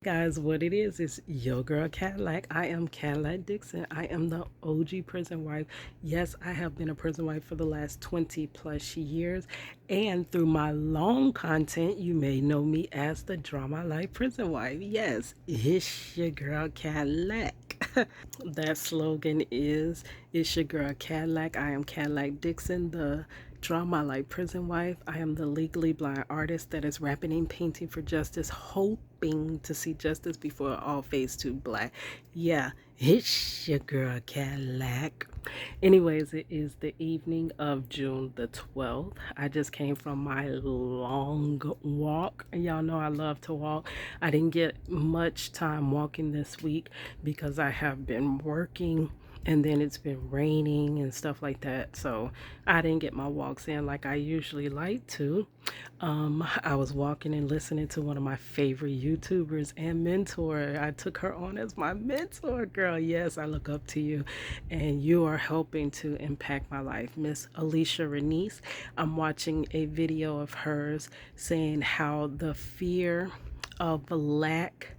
Guys, what it is your girl Cadillac. I am Cadillac Dixon. I am the OG prison wife. Yes, I have been a prison wife for the last 20 plus years, and through my long content you may know me as the Drama Life Prison Wife. Yes, it's your girl Cadillac. That slogan is, it's your girl Cadillac. I am Cadillac Dixon, the Drama Like Prison Wife. I am the legally blind artist that is rapping and painting for justice, hoping to see justice before all fades to black. Yeah, it's your girl Cadillac. Anyways, it is the evening of June the 12th. I just came from my long walk. Y'all know I love to walk. I didn't get much time walking this week because I have been working and then it's been raining and stuff like that, so I didn't get my walks in like I usually like to. I was walking and listening to one of my favorite YouTubers and mentor. I took her on as my mentor. Girl, yes, I look up to you and you are helping to impact my life. Miss Alicia Renice. I'm watching a video of hers saying how the fear of lack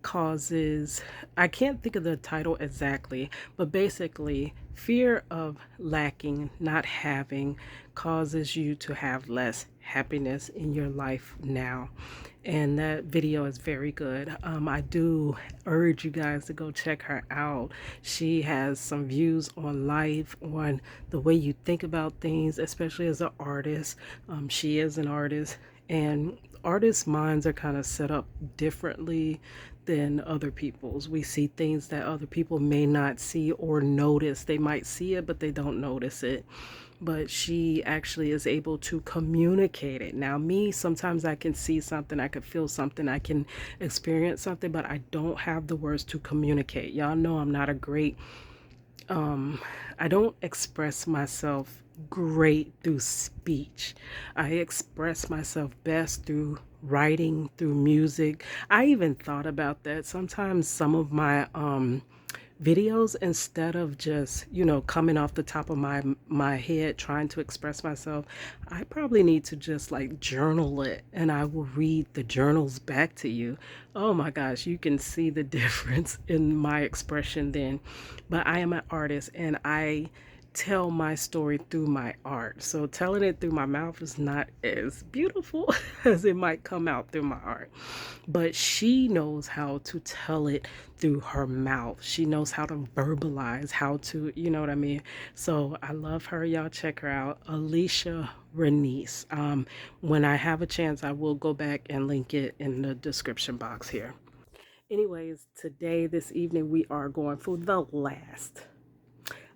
causes, I can't think of the title exactly, but basically fear of lacking, not having, causes you to have less happiness in your life now. And that video is very good. I do urge you guys to go check her out. She has some views on life, on the way you think about things, especially as an artist. She is an artist, and artists' minds are kind of set up differently than other people's. We see things that other people may not see or notice. They might see it, but they don't notice it. But she actually is able to communicate it. Now, me, sometimes I can see something, I can feel something, I can experience something, but I don't have the words to communicate. Y'all know I'm not a great I don't express myself great through speech. I express myself best through writing, through music. I even thought about that. Sometimes some of my videos, instead of just coming off the top of my head trying to express myself, I probably need to just like journal it, and I will read the journals back to you. Oh my gosh, you can see the difference in my expression then. But I am an artist and I tell my story through my art. So telling it through my mouth is not as beautiful as it might come out through my art. But she knows how to tell it through her mouth. She knows how to verbalize, how to, you know what I mean? So I love her. Y'all check her out. Alicia Renice. When I have a chance, I will go back and link it in the description box here. Anyways, today, this evening, we are going for the last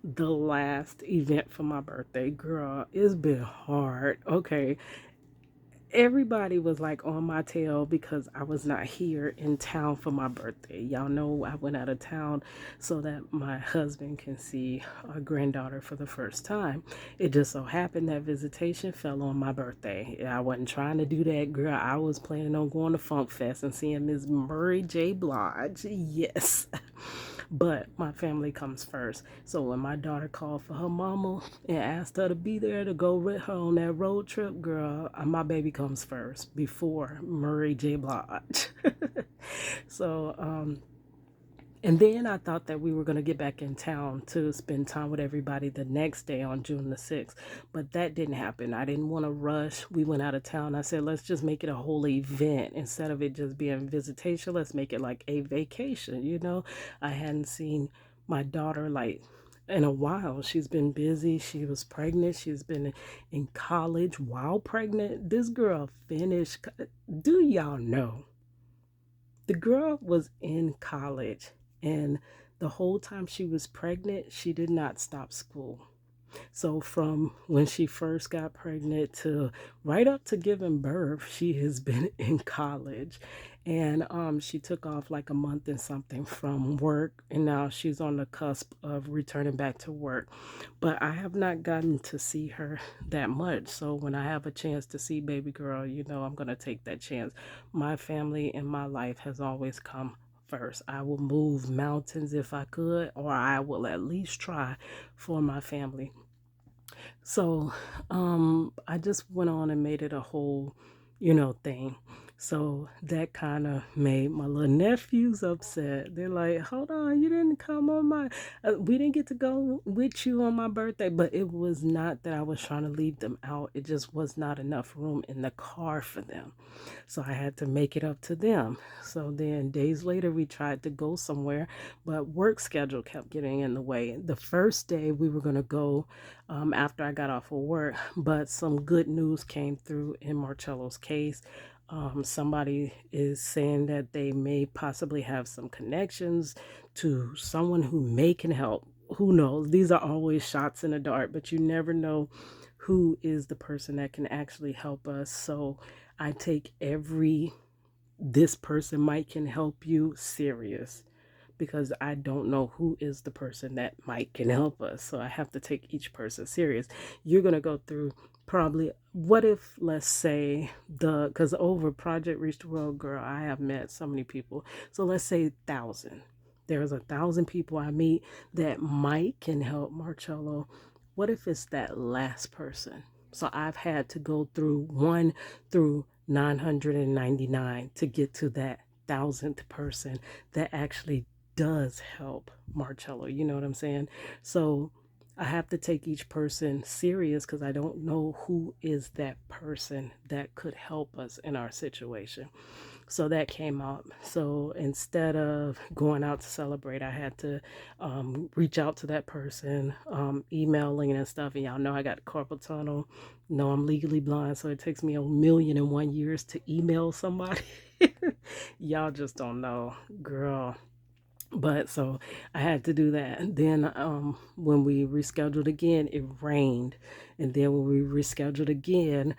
event for my birthday. Girl, it's been hard. Okay, everybody was like on my tail because I was not here in town for my birthday. Y'all know I went out of town so that my husband can see our granddaughter for the first time. It just so happened that visitation fell on my birthday. I wasn't trying to do that, girl. I was planning on going to Funk Fest and seeing Ms. Murray J. Blige. Yes. But my family comes first. So when my daughter called for her mama and asked her to be there to go with her on that road trip, girl, my baby comes first before Murray J. Blige. So, and then I thought that we were going to get back in town to spend time with everybody the next day on June the 6th. But that didn't happen. I didn't want to rush. We went out of town. I said, let's just make it a whole event. Instead of it just being visitation, let's make it like a vacation. I hadn't seen my daughter like in a while. She's been busy. She was pregnant. She's been in college while pregnant. This girl finished. Do y'all know? The girl was in college, and the whole time she was pregnant, she did not stop school. So from when she first got pregnant to right up to giving birth, she has been in college. And she took off like a month and something from work, and now she's on the cusp of returning back to work. But I have not gotten to see her that much. So when I have a chance to see baby girl, I'm going to take that chance. My family in my life has always come first. I will move mountains if I could, or I will at least try for my family. So I just went on and made it a whole, thing. So that kind of made my little nephews upset. They're like, hold on, you didn't come on we didn't get to go with you on my birthday. But it was not that I was trying to leave them out. It just was not enough room in the car for them. So I had to make it up to them. So then days later, we tried to go somewhere, but work schedule kept getting in the way. The first day we were going to go after I got off of work, but some good news came through in Marcello's case. Somebody is saying that they may possibly have some connections to someone who may can help. Who knows? These are always shots in the dark, but you never know who is the person that can actually help us. So I take every this person might can help you serious, because I don't know who is the person that might can help us. So I have to take each person serious. You're going to go through probably, what if, let's say, because over Project Reach the World, girl, I have met so many people. So let's say 1,000. There's 1,000 people I meet that might can help Marcello. What if it's that last person? So I've had to go through 1 through 999 to get to that 1,000th person that actually does help Marcello. You know what I'm saying? So I have to take each person serious, because I don't know who is that person that could help us in our situation. So that came out. So instead of going out to celebrate, I had to reach out to that person, emailing and stuff. And y'all know I got carpal tunnel. No, I'm legally blind, so it takes me 1,000,001 years to email somebody. Y'all just don't know, girl. But so I had to do that. Then when we rescheduled again, it rained. And then when we rescheduled again,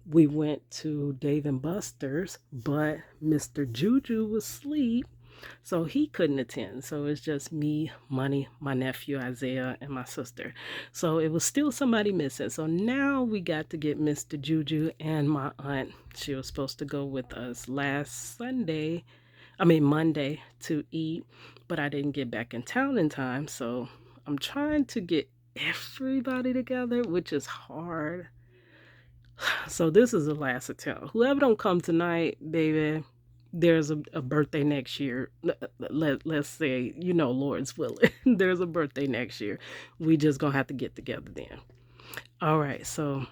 we went to Dave and Buster's, but Mr. Juju was asleep, so he couldn't attend. So it's just me, Money, my nephew Isaiah, and my sister. So it was still somebody missing. So now we got to get Mr. Juju and my aunt. She was supposed to go with us Monday to eat, but I didn't get back in town in time. So I'm trying to get everybody together, which is hard. So this is the last attempt. Whoever don't come tonight, baby, there's a birthday next year. Let's say, Lord's willing, there's a birthday next year. We just gonna have to get together then. All right, so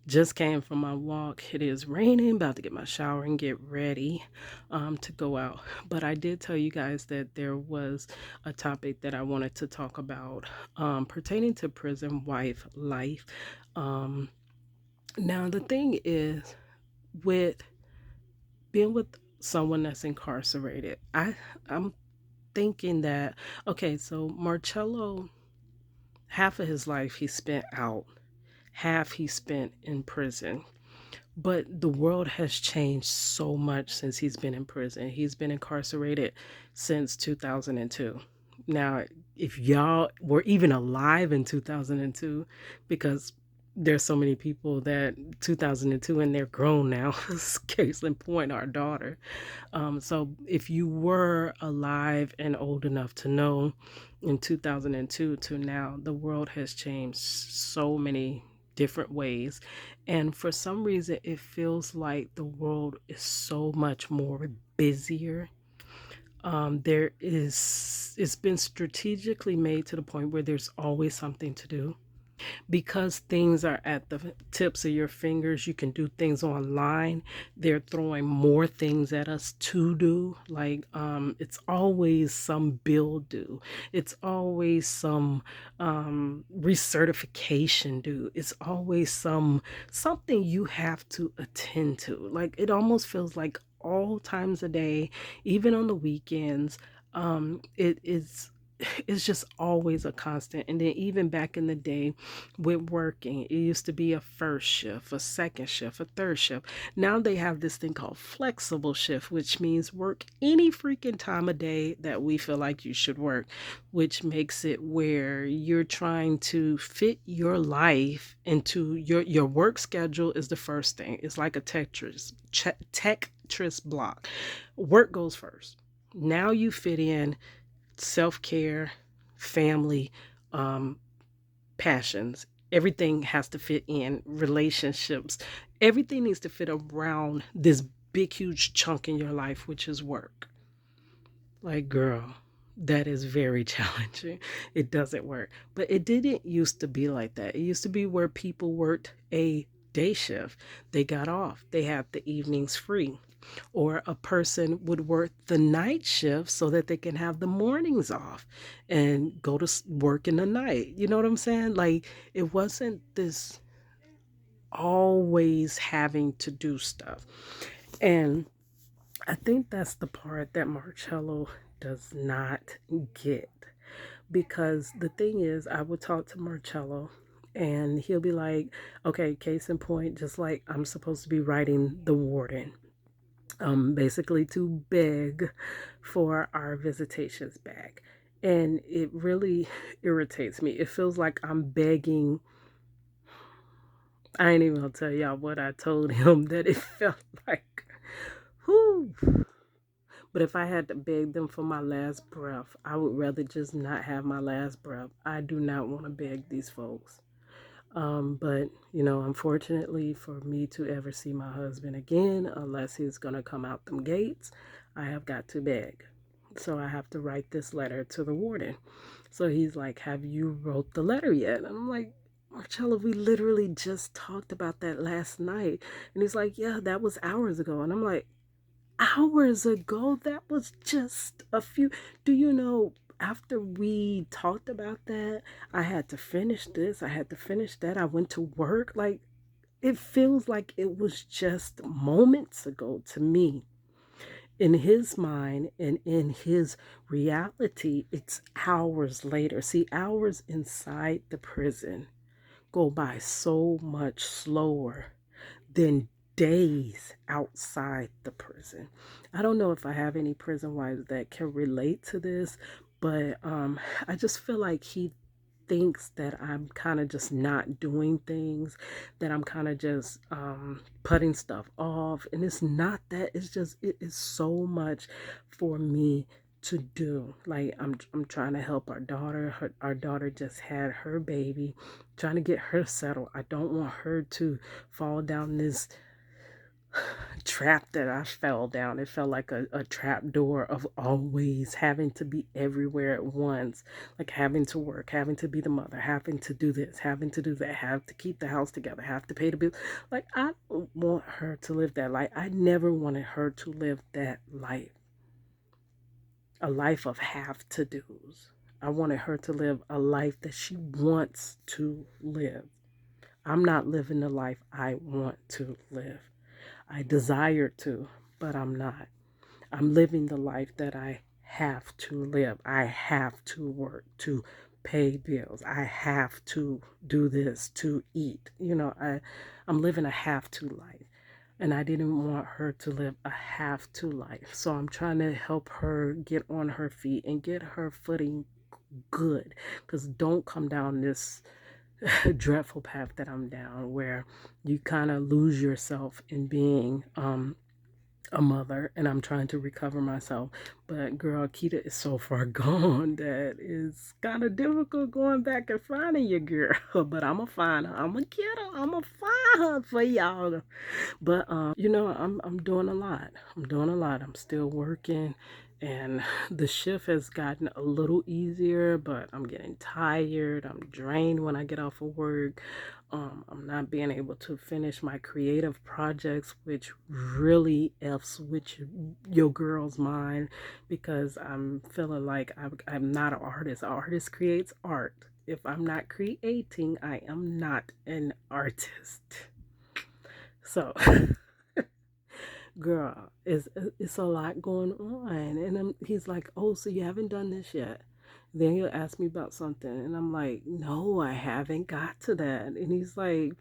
just came from my walk. It is raining, about to get my shower and get ready to go out. But I did tell you guys that there was a topic that I wanted to talk about pertaining to prison wife life. Now, the thing is, with being with someone that's incarcerated, I'm thinking that, okay, so Marcello, half of his life he spent out, half he spent in prison. But the world has changed so much since he's been in prison. He's been incarcerated since 2002. Now, if y'all were even alive in 2002, because there's so many people that 2002 and they're grown now, case in point, our daughter. So if you were alive and old enough to know, in 2002 to now, the world has changed so many different ways. And for some reason, it feels like the world is so much more busier. It's been strategically made to the point where there's always something to do. Because things are at the tips of your fingers, you can do things online. They're throwing more things at us to do. Like it's always some bill due. It's always some recertification due. It's always something you have to attend to. Like it almost feels like all times a day, even on the weekends. It's just always a constant. And then even back in the day with working, it used to be a first shift, a second shift, a third shift. Now they have this thing called flexible shift, which means work any freaking time of day that we feel like you should work, which makes it where you're trying to fit your life into your work schedule is the first thing. It's like a Tetris block. Work goes first. Now you fit in self-care, family, passions. Everything has to fit in, relationships. Everything needs to fit around this big, huge chunk in your life, which is work. Like, girl, that is very challenging. It doesn't work. But it didn't used to be like that. It used to be where people worked a day shift. They got off, they had the evenings free. Or a person would work the night shift so that they can have the mornings off and go to work in the night. You know what I'm saying? Like, it wasn't this always having to do stuff. And I think that's the part that Marcello does not get. Because the thing is, I would talk to Marcello and he'll be like, okay, case in point, just like I'm supposed to be writing the warden, basically to beg for our visitations back. And it really irritates me. It feels like I'm begging. I ain't even gonna tell y'all what I told him that it felt like. Whoo. But if I had to beg them for my last breath, I would rather just not have my last breath. I do not want to beg these folks. But, unfortunately, for me to ever see my husband again, unless he's going to come out them gates, I have got to beg. So I have to write this letter to the warden. So he's like, have you wrote the letter yet? And I'm like, Marcello, we literally just talked about that last night. And he's like, yeah, that was hours ago. And I'm like, hours ago? That was just a few. Do you know, after we talked about that, I had to finish this, I had to finish that, I went to work. Like, it feels like it was just moments ago to me. In his mind and in his reality, it's hours later. See, hours inside the prison go by so much slower than days outside the prison. I don't know if I have any prison wives that can relate to this, but I just feel like he thinks that I'm kind of just not doing things, that I'm kind of just putting stuff off. And it's not that, it's just, it is so much for me to do. Like, I'm trying to help our daughter. Our daughter just had her baby, trying to get her settled. I don't want her to fall down this trap that I fell down. It felt like a trap door of always having to be everywhere at once, like having to work, having to be the mother, having to do this, having to do that, have to keep the house together, have to pay the bills. Like, I don't want her to live that life. I never wanted her to live that life, a life of have to do's. I wanted her to live a life that she wants to live. I'm not living the life I want to live. I desire to, but I'm not. I'm living the life that I have to live. I have to work to pay bills. I have to do this to eat. I'm living a have to life. And I didn't want her to live a have to life. So I'm trying to help her get on her feet and get her footing good. Because don't come down this dreadful path that I'm down, where you kind of lose yourself in being a mother, and I'm trying to recover myself. But girl, Kita is so far gone that it's kind of difficult going back and finding your girl. But I'm gonna find her. I'm gonna get her. I'm gonna find her for y'all. But I'm doing a lot. I'm doing a lot. I'm still working, and the shift has gotten a little easier, but I'm getting tired. I'm drained when I get off of work. I'm not being able to finish my creative projects, which really F's with your girl's mind, because I'm feeling like I'm not an artist. An artist creates art. If I'm not creating, I am not an artist. So, girl, it's a lot going on. And he's like, oh, so you haven't done this yet? Then he'll ask me about something, and I'm like, no, I haven't got to that. And he's like,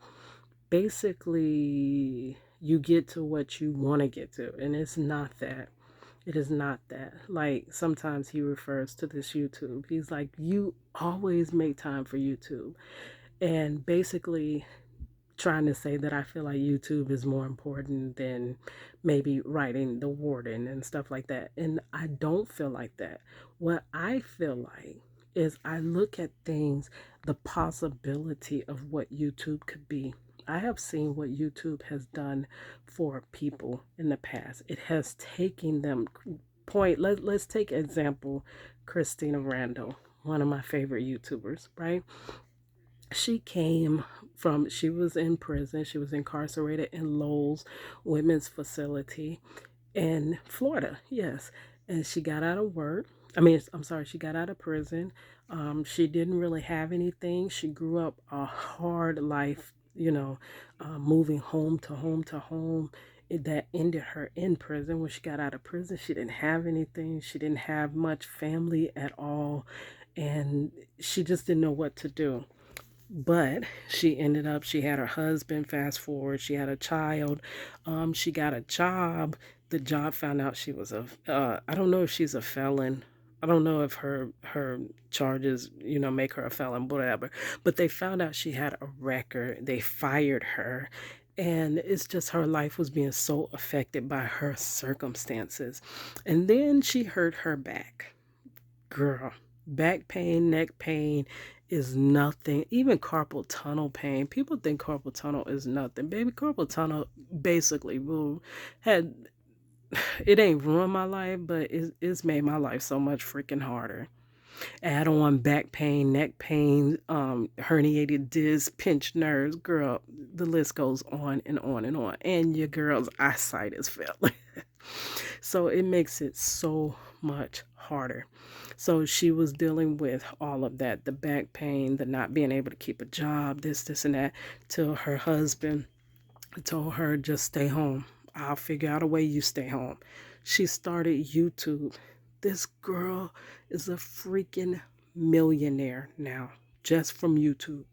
basically, you get to what you want to get to, and it's not that. It is not that. Like, sometimes he refers to this YouTube. He's like, you always make time for YouTube. And basically, trying to say that I feel like YouTube is more important than maybe writing the warden and stuff like that. And I don't feel like that. What I feel like is I look at things, the possibility of what YouTube could be. I have seen what YouTube has done for people in the past. It has taken them let's take example Christina Randall, one of my favorite YouTubers, right? She was in prison. She was incarcerated in Lowell's Women's Facility in Florida. Yes. And she got out of work. I'm sorry, she got out of prison. She didn't really have anything. She grew up a hard life, moving home to home to home. That ended her in prison. When she got out of prison, she didn't have anything. She didn't have much family at all. And she just didn't know what to do. But she had her husband, fast forward, she had a child. She got a job. The job found out she was I don't know if she's a felon. I don't know if her charges, make her a felon, whatever. But they found out she had a record. They fired her. And it's just her life was being so affected by her circumstances. And then she hurt her back. Girl, back pain, neck pain is nothing. Even carpal tunnel pain. People think carpal tunnel is nothing. Baby, carpal tunnel basically had it ain't ruined my life, but it's made my life so much freaking harder. Add on back pain, neck pain, herniated disc, pinched nerves. Girl, the list goes on and on and on. And your girl's eyesight is failing. So it makes it so much harder. So she was dealing with all of that, the back pain, the not being able to keep a job, this, and that, till her husband told her, just stay home. I'll figure out a way, you stay home. She started YouTube. This girl is a freaking millionaire now, just from YouTube.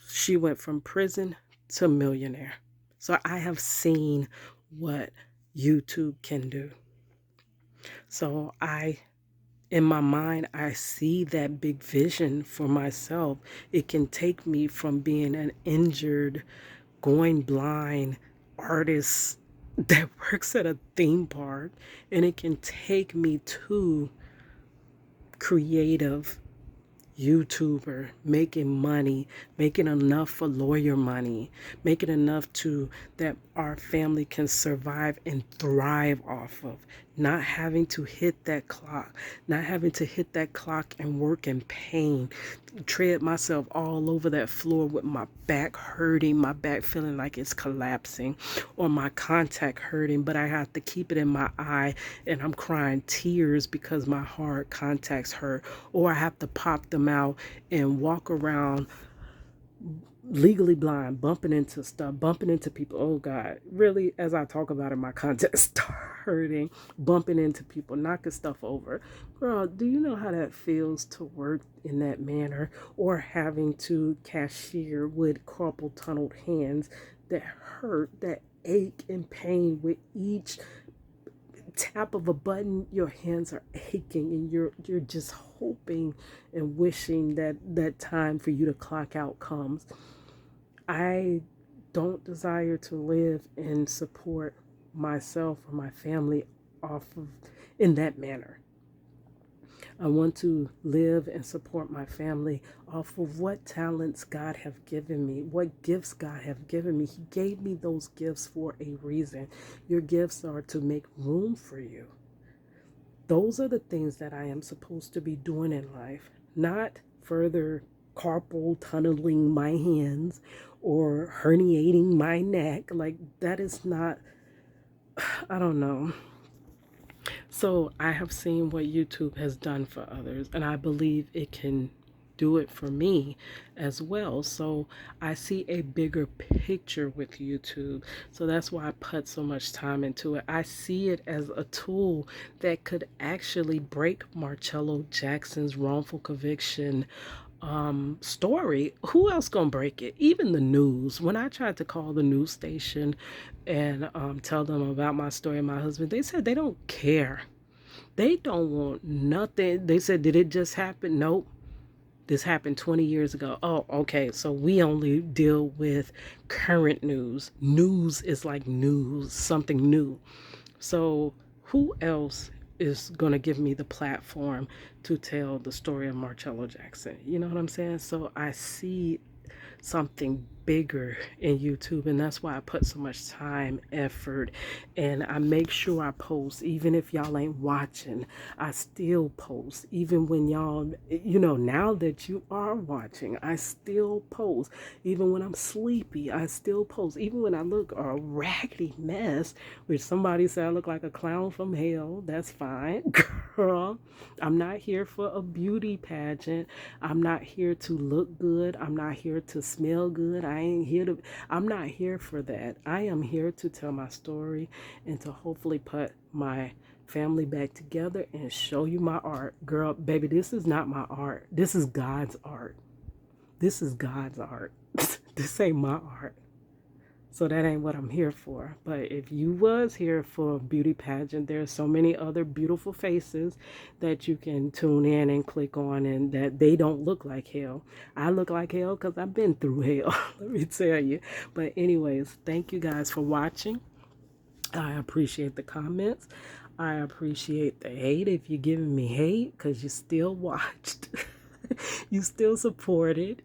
She went from prison to millionaire. So I have seen what YouTube can do. So in my mind, I see that big vision for myself. It can take me from being an injured, going blind artist that works at a theme park, and it can take me to creative YouTuber, making money, making enough for lawyer money, making enough to that our family can survive and thrive off of. Not having to hit that clock, not having to hit that clock and work in pain, tread myself all over that floor with my back hurting, my back feeling like it's collapsing, or my contact hurting, but I have to keep it in my eye and I'm crying tears because my hard contacts hurt, or I have to pop them out and walk around legally blind, bumping into stuff, bumping into people. Oh God, really, as I talk about it, my contacts start hurting, bumping into people, knocking stuff over. Girl, do you know how that feels to work in that manner, or having to cashier with carpal tunneled hands that hurt, that ache and pain with each tap of a button? Your hands are aching and you're just hoping and wishing that that time for you to clock out comes. I don't desire to live and support myself or my family off of in that manner. I want to live and support my family off of what talents God have given me, what gifts God have given me. He gave me those gifts for a reason. Your gifts are to make room for you. Those are the things that I am supposed to be doing in life, not further carpal tunneling my hands or herniating my neck. Like, that is not, I don't know. So I have seen what YouTube has done for others, and I believe it can do it for me as well. So I see a bigger picture with YouTube. So that's why I put so much time into it. I see it as a tool that could actually break Marcello Jackson's wrongful conviction story. Who else gonna break it? Even the news. When I tried to call the news station and tell them about my story and my husband, they said they don't care. They don't want nothing. They said, did it just happen? Nope. This happened 20 years ago. Oh, okay. So we only deal with current news. News is like news, something new. So who else is going to give me the platform to tell the story of Marcello Jackson? You know what I'm saying? So I see something bigger in YouTube, and that's why I put so much time, effort, and I make sure I post even if y'all ain't watching. I still post even when y'all, now that you are watching, I still post. Even when I'm sleepy, I still post. Even when I look a raggedy mess, which somebody said I look like a clown from hell, that's fine. Girl, I'm not here for a beauty pageant. I'm not here to look good. I'm not here to smell good. I'm not here for that. I am here to tell my story and to hopefully put my family back together and show you my art. Girl, baby, this is not my art. This is God's art. This is God's art. This ain't my art. So that ain't what I'm here for. But if you was here for a beauty pageant, there's so many other beautiful faces that you can tune in and click on, and that they don't look like hell. I look like hell because I've been through hell. Let me tell you. But anyways, thank you guys for watching. I appreciate the comments. I appreciate the hate if you're giving me hate, because you still watched. You still supported.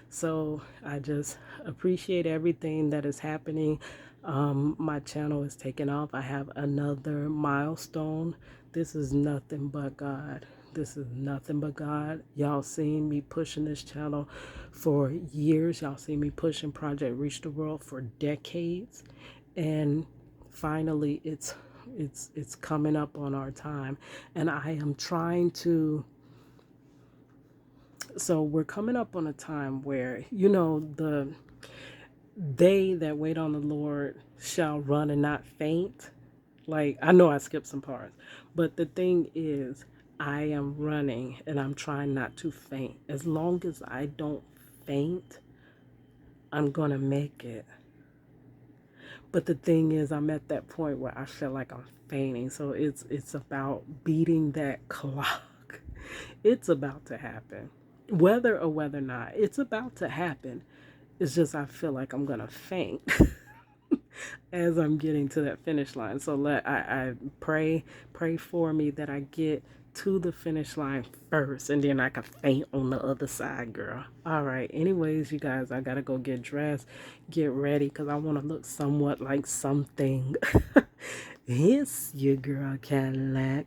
So I just appreciate everything that is happening. My channel is taking off. I have another milestone. This is nothing but God. This is nothing but God. Y'all seen me pushing this channel for years. Y'all seen me pushing Project Reach the World for decades. And finally it's coming up on our time. And I am trying to, so we're coming up on a time where, they that wait on the Lord shall run and not faint. Like, I know I skipped some parts, but the thing is, I am running and I'm trying not to faint. As long as I don't faint, I'm gonna make it. But the thing is, I'm at that point where I feel like I'm fainting. So it's about beating that clock. It's about to happen. Whether or whether not, it's about to happen. It's just I feel like I'm gonna faint as I'm getting to that finish line. So I pray for me that I get to the finish line first, and then I can faint on the other side, girl. All right. Anyways, you guys, I gotta go get dressed, get ready, because I want to look somewhat like something. It's your girl Cadillac.